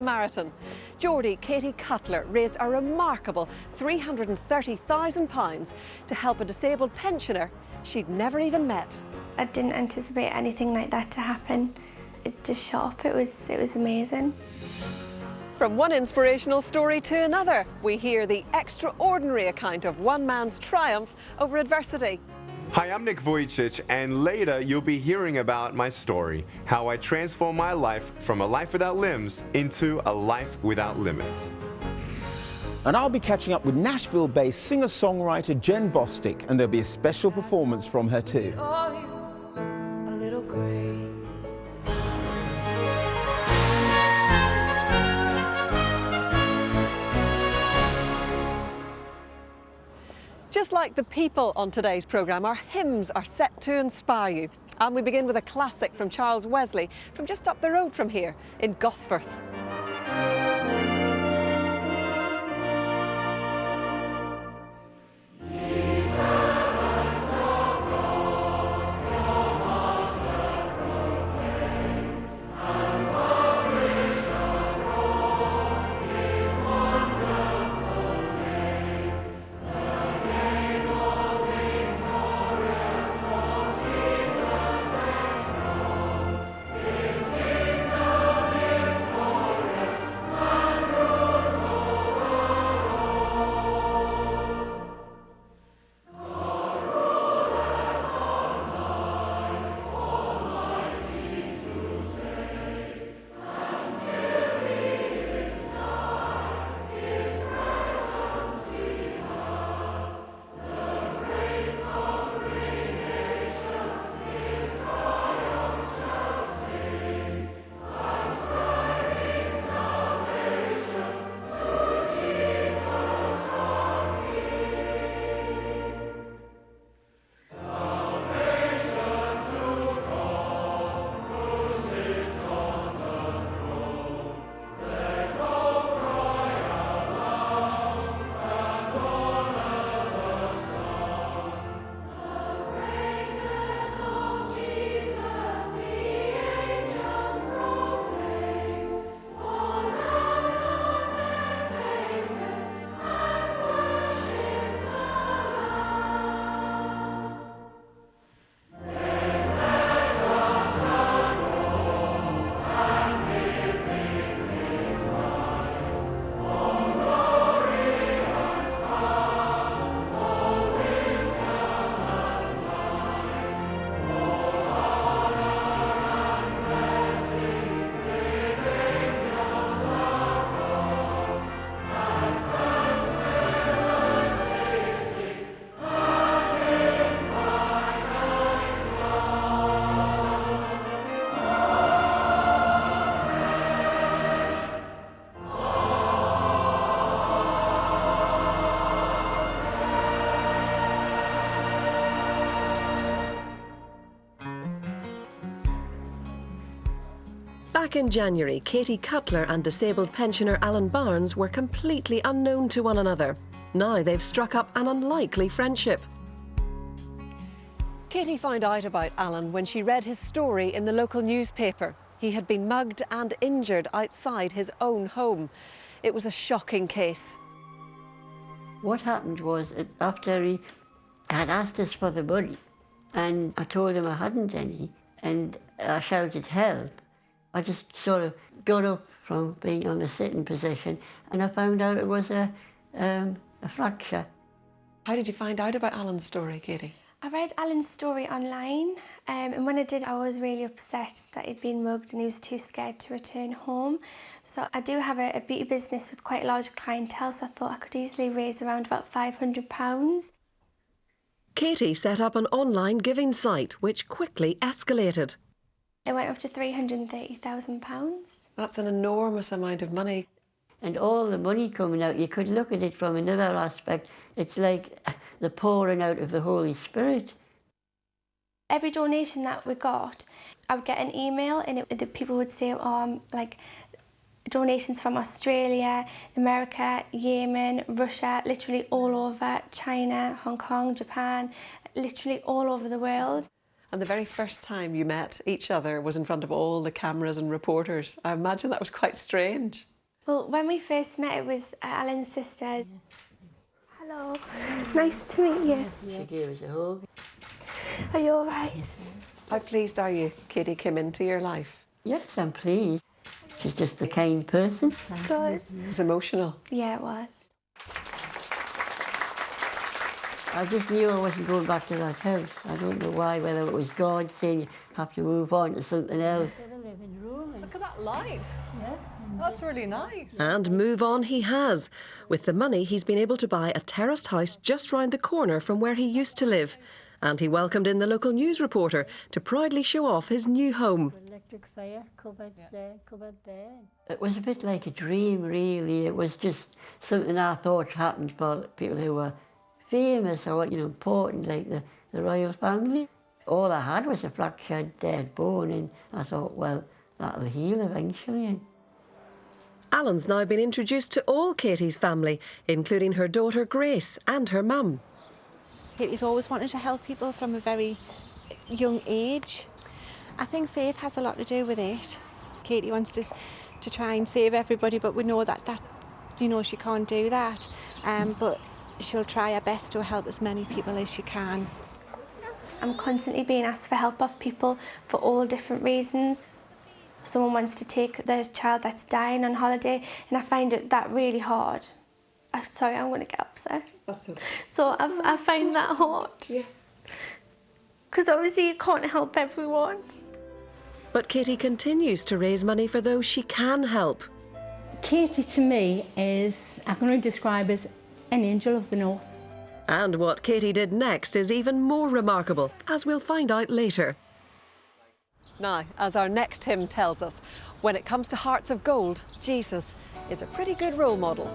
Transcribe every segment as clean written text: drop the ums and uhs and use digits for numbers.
Marathon. Geordie Katie Cutler raised a remarkable £330,000 to help a disabled pensioner she'd never even met. I didn't anticipate anything like that to happen. It just shot up. It was amazing. From one inspirational story to another, we hear the extraordinary account of one man's triumph over adversity. Hi, I'm Nick Vujicic, and later you'll be hearing about my story, how I transformed my life from a life without limbs into a life without limits. And I'll be catching up with Nashville-based singer-songwriter Jen Bostic, and there'll be a special performance from her too. A little grace. Just like the people on today's programme, our hymns are set to inspire you. And we begin with a classic from Charles Wesley from just up the road from here in Gosforth. Back in January, Katie Cutler and disabled pensioner Alan Barnes were completely unknown to one another. Now they've struck up an unlikely friendship. Katie found out about Alan when she read his story in the local newspaper. He had been mugged and injured outside his own home. It was a shocking case. What happened was, after he had asked us for the money, and I told him I hadn't any, and I shouted help, I just sort of got up from being on the sitting position, and I found out it was a fracture. How did you find out about Alan's story, Katie? I read Alan's story online, and when I did, I was really upset that he'd been mugged and he was too scared to return home. So I do have a beauty business with quite a large clientele, so I thought I could easily raise around about £500. Katie set up an online giving site, which quickly escalated. It went up to £330,000. That's an enormous amount of money. And all the money coming out, you could look at it from another aspect. It's like the pouring out of the Holy Spirit. Every donation that we got, I would get an email and the people would say, like, donations from Australia, America, Yemen, Russia, literally all over, China, Hong Kong, Japan, literally all over the world. And the very first time you met each other was in front of all the cameras and reporters. I imagine that was quite strange. Well, when we first met, it was Alan's sister. Hello, nice to meet you. She gave us a hug. Are you all right? How pleased are you Katie came into your life? Yes, I'm pleased. She's just a kind person. Good. It's emotional. Yeah, it was. I just knew I wasn't going back to that house. I don't know why, whether it was God saying you have to move on to something else. Look at that light. Yeah. That's really nice. And move on he has. With the money, he's been able to buy a terraced house just round the corner from where he used to live. And he welcomed in the local news reporter to proudly show off his new home. Electric fire, cupboard there, cupboard there. It was a bit like a dream, really. It was just something I thought happened for people who were famous or, important, like the royal family. All I had was a fractured bone, and I thought, well, that'll heal eventually. Alan's now been introduced to all Katie's family, including her daughter Grace and her mum. Katie's always wanted to help people from a very young age. I think faith has a lot to do with it. Katie wants to try and save everybody, but we know that she can't do that. But she'll try her best to help as many people as she can. I'm constantly being asked for help of people for all different reasons. Someone wants to take their child that's dying on holiday, and I find that really hard. Sorry, I'm going to get upset. That's okay. So I find that hard. Yeah. Because obviously you can't help everyone. But Katie continues to raise money for those she can help. Katie to me is, I'm going to describe as an angel of the north. And what Katie did next is even more remarkable, as we'll find out later. Now, as our next hymn tells us, when it comes to hearts of gold, Jesus is a pretty good role model.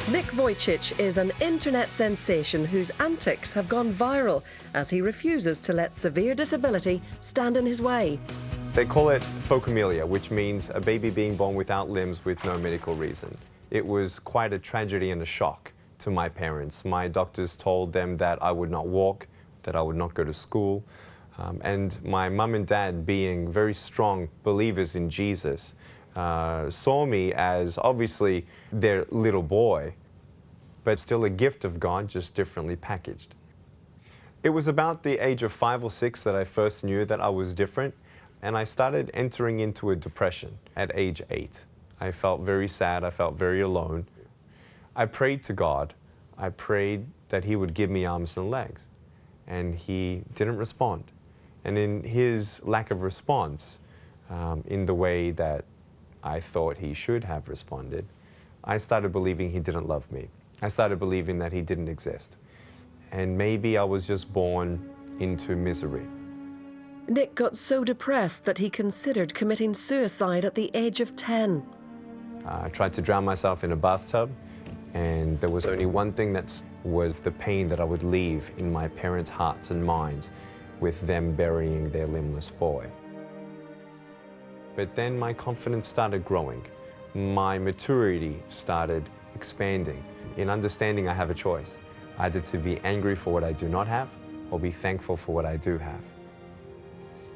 Nick Vujicic is an internet sensation whose antics have gone viral as he refuses to let severe disability stand in his way. They call it phocomelia, which means a baby being born without limbs with no medical reason. It was quite a tragedy and a shock to my parents. My doctors told them that I would not walk, that I would not go to school. And my mum and dad, being very strong believers in Jesus, saw me as obviously their little boy, but still a gift of God, just differently packaged. It was about the age of 5 or 6 that I first knew that I was different, and I started entering into a depression at age 8. I felt very sad, I felt very alone. I prayed to God. I prayed that He would give me arms and legs, and He didn't respond. And in His lack of response, in the way that I thought He should have responded, I started believing He didn't love me. I started believing that He didn't exist. And maybe I was just born into misery. Nick got so depressed that he considered committing suicide at the age of 10. I tried to drown myself in a bathtub, and there was only one thing that was the pain that I would leave in my parents' hearts and minds with them burying their limbless boy. But then my confidence started growing. My maturity started expanding. In understanding I have a choice, either to be angry for what I do not have or be thankful for what I do have.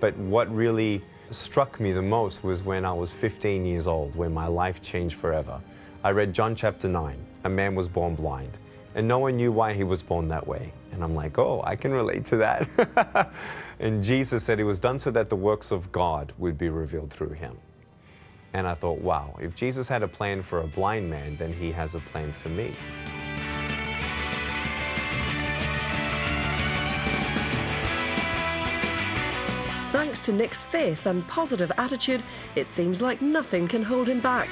But what really struck me the most was when I was 15 years old, when my life changed forever. I read John chapter 9. A man was born blind, and no one knew why he was born that way. And I'm like, oh, I can relate to that. And Jesus said it was done so that the works of God would be revealed through him. And I thought, wow, if Jesus had a plan for a blind man, then He has a plan for me. Thanks to Nick's faith and positive attitude, it seems like nothing can hold him back.